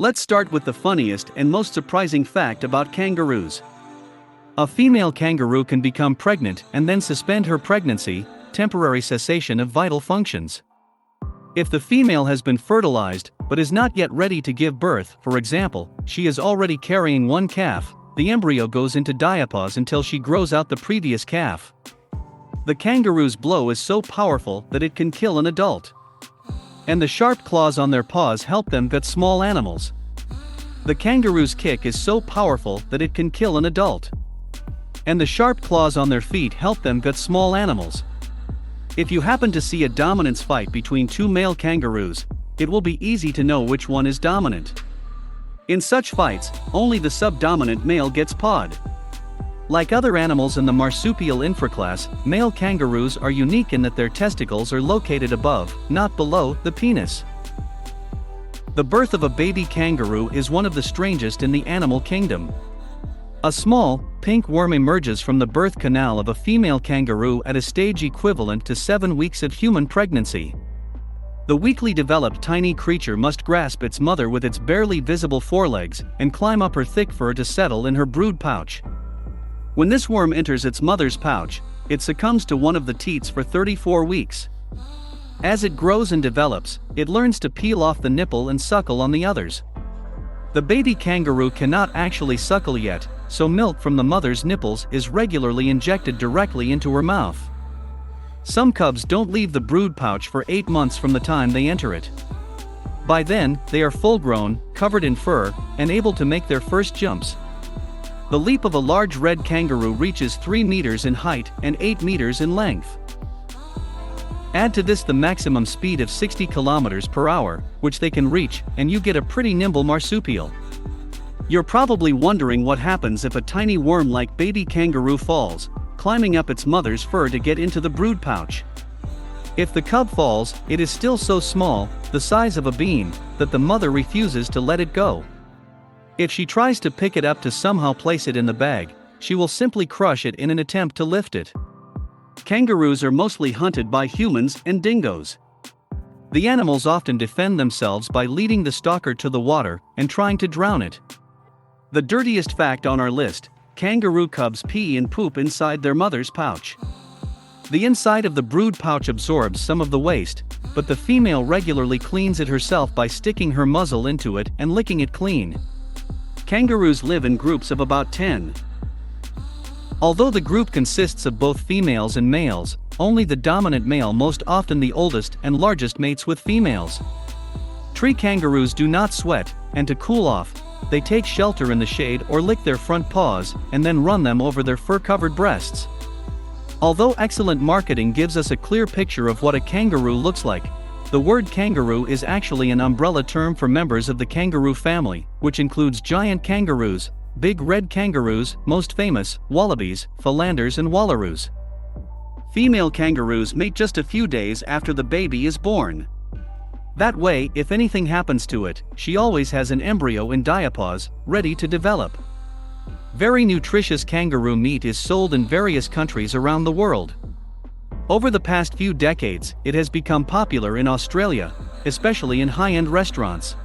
Let's start with the funniest and most surprising fact about kangaroos. A female kangaroo can become pregnant and then suspend her pregnancy, temporary cessation of vital functions. If the female has been fertilized but is not yet ready to give birth, for example, she is already carrying one calf, the embryo goes into diapause until she grows out the previous calf. The kangaroo's blow is so powerful that it can kill an adult. And the sharp claws on their paws help them gut small animals. The kangaroo's kick is so powerful that it can kill an adult. And the sharp claws on their feet help them gut small animals. If you happen to see a dominance fight between two male kangaroos, it will be easy to know which one is dominant. In such fights, only the subdominant male gets pawed. Like other animals in the marsupial infraclass, male kangaroos are unique in that their testicles are located above, not below, the penis. The birth of a baby kangaroo is one of the strangest in the animal kingdom. A small, pink worm emerges from the birth canal of a female kangaroo at a stage equivalent to 7 weeks of human pregnancy. The weakly developed tiny creature must grasp its mother with its barely visible forelegs and climb up her thick fur to settle in her brood pouch. When this worm enters its mother's pouch, it succumbs to one of the teats for 34 weeks. As it grows and develops, it learns to peel off the nipple and suckle on the others. The baby kangaroo cannot actually suckle yet, so milk from the mother's nipples is regularly injected directly into her mouth. Some cubs don't leave the brood pouch for 8 months from the time they enter it. By then, they are full-grown, covered in fur, and able to make their first jumps. The leap of a large red kangaroo reaches 3 meters in height and 8 meters in length. Add to this the maximum speed of 60 kilometers per hour, which they can reach, and you get a pretty nimble marsupial. You're probably wondering what happens if a tiny worm-like baby kangaroo falls, climbing up its mother's fur to get into the brood pouch. If the cub falls, it is still so small, the size of a bean, that the mother refuses to let it go. If she tries to pick it up to somehow place it in the bag, she will simply crush it in an attempt to lift it. Kangaroos are mostly hunted by humans and dingoes. The animals often defend themselves by leading the stalker to the water and trying to drown it. The dirtiest fact on our list: kangaroo cubs pee and poop inside their mother's pouch. The inside of the brood pouch absorbs some of the waste, but the female regularly cleans it herself by sticking her muzzle into it and licking it clean. Kangaroos live in groups of about 10. Although the group consists of both females and males, only the dominant male, most often the oldest and largest, mates with females. Tree kangaroos do not sweat, and to cool off, they take shelter in the shade or lick their front paws and then run them over their fur-covered breasts. Although excellent marketing gives us a clear picture of what a kangaroo looks like, the word kangaroo is actually an umbrella term for members of the kangaroo family, which includes giant kangaroos, big red kangaroos, most famous, wallabies, philanders and wallaroos. Female kangaroos mate just a few days after the baby is born. That way, if anything happens to it, she always has an embryo in diapause, ready to develop. Very nutritious kangaroo meat is sold in various countries around the world. Over the past few decades, it has become popular in Australia, especially in high-end restaurants.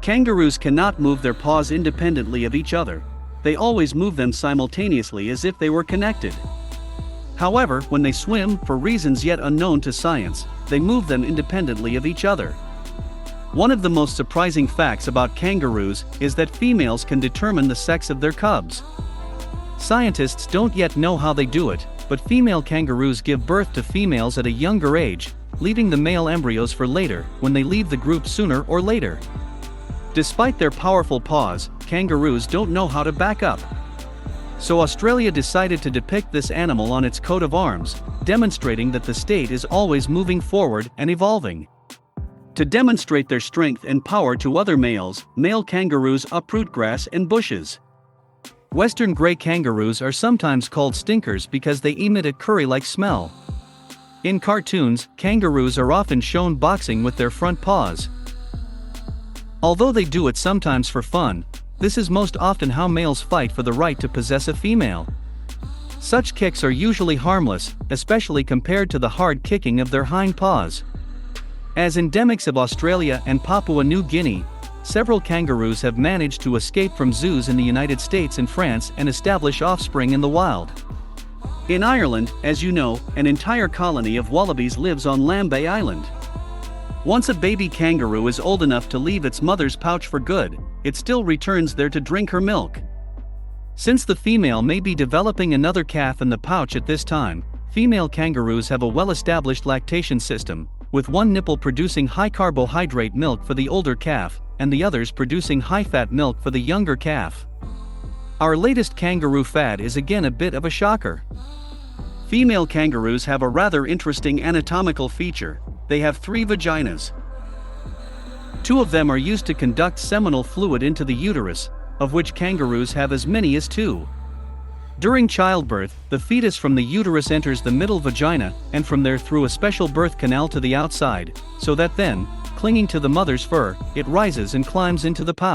Kangaroos cannot move their paws independently of each other. They always move them simultaneously as if they were connected. However, when they swim, for reasons yet unknown to science, they move them independently of each other. One of the most surprising facts about kangaroos is that females can determine the sex of their cubs. Scientists don't yet know how they do it, but female kangaroos give birth to females at a younger age, leaving the male embryos for later, when they leave the group sooner or later. Despite their powerful paws, kangaroos don't know how to back up. So Australia decided to depict this animal on its coat of arms, demonstrating that the state is always moving forward and evolving. To demonstrate their strength and power to other males, male kangaroos uproot grass and bushes. Western grey kangaroos are sometimes called stinkers because they emit a curry-like smell. In cartoons, kangaroos are often shown boxing with their front paws. Although they do it sometimes for fun, this is most often how males fight for the right to possess a female. Such kicks are usually harmless, especially compared to the hard kicking of their hind paws. As endemics of Australia and Papua New Guinea, several kangaroos have managed to escape from zoos in the United States and France and establish offspring in the wild. In Ireland, as you know, an entire colony of wallabies lives on Lambay Island. Once a baby kangaroo is old enough to leave its mother's pouch for good, it still returns there to drink her milk. Since the female may be developing another calf in the pouch at this time, female kangaroos have a well-established lactation system, with one nipple producing high-carbohydrate milk for the older calf, and the others producing high-fat milk for the younger calf. Our latest kangaroo fad is again a bit of a shocker. Female kangaroos have a rather interesting anatomical feature: they have 3 vaginas. 2 of them are used to conduct seminal fluid into the uterus, of which kangaroos have as many as 2. During childbirth, the fetus from the uterus enters the middle vagina, and from there through a special birth canal to the outside, so that then, clinging to the mother's fur, it rises and climbs into the pouch.